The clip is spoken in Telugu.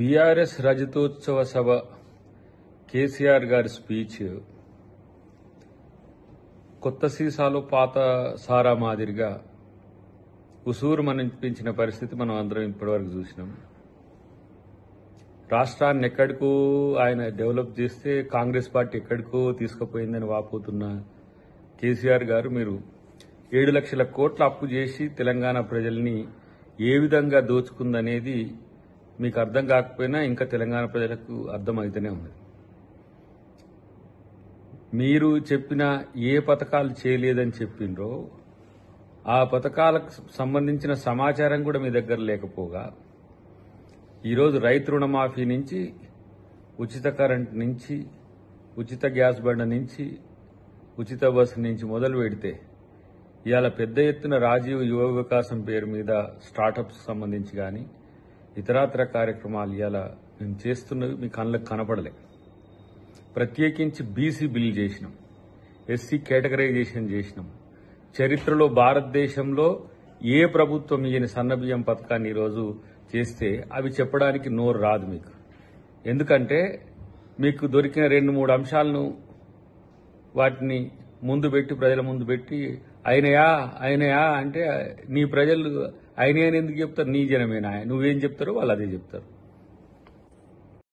బీఆర్ఎస్ రజతోత్సవ సభ కేసీఆర్ గారి స్పీచ్ కొత్త సీసాలో పాత సారా మాదిరిగా ఉసూరు మనిపించిన పరిస్థితి మనం అందరం ఇప్పటివరకు చూసినాం. రాష్ట్రాన్ని ఎక్కడికో ఆయన డెవలప్ చేస్తే కాంగ్రెస్ పార్టీ ఎక్కడికో తీసుకుపోయిందని వాపోతున్న కేసీఆర్ గారు మీరు 7 లక్షల కోట్ల అప్పు చేసి తెలంగాణ ప్రజల్ని ఏ విధంగా దోచుకుందనేది మీకు అర్థం కాకపోయినా ఇంకా తెలంగాణ ప్రజలకు అర్థమైతేనే ఉంది. మీరు చెప్పిన ఏ పథకాలు చేయలేదని చెప్పిండ్రో ఆ పథకాలకు సంబంధించిన సమాచారం కూడా మీ దగ్గర లేకపోగా ఈరోజు రైతు రుణమాఫీ నుంచి, ఉచిత కరెంట్ నుంచి, ఉచిత గ్యాస్ బండ నుంచి, ఉచిత బస్సు నుంచి మొదలు పెడితే ఇవాళ పెద్ద ఎత్తున రాజీవ్ యువ వికాసం పేరు మీద స్టార్టప్స్ సంబంధించి కానీ ఇతరాతర కార్యక్రమాలు ఇవాళ మేము చేస్తున్నవి మీ కళ్ళకు కనపడలే. ప్రత్యేకించి బీసీ బిల్ చేసినాం, ఎస్సీ కేటగరైజేషన్ చేసినాం. చరిత్రలో భారతదేశంలో ఏ ప్రభుత్వం ఇయ్యని సన్నబియ్యం పథకాన్ని ఈరోజు చేస్తే అవి చెప్పడానికి నోరు రాదు మీకు. ఎందుకంటే మీకు దొరికిన 2-3 అంశాలను వాటిని ముందు పెట్టి ప్రజల ముందు పెట్టి అయినయా అంటే నీ ప్రజలు అయినాయని ఎందుకు చెప్తారు? నీ జనమేనా? నువ్వేం చెప్తారో వాళ్ళు అదే చెప్తారు.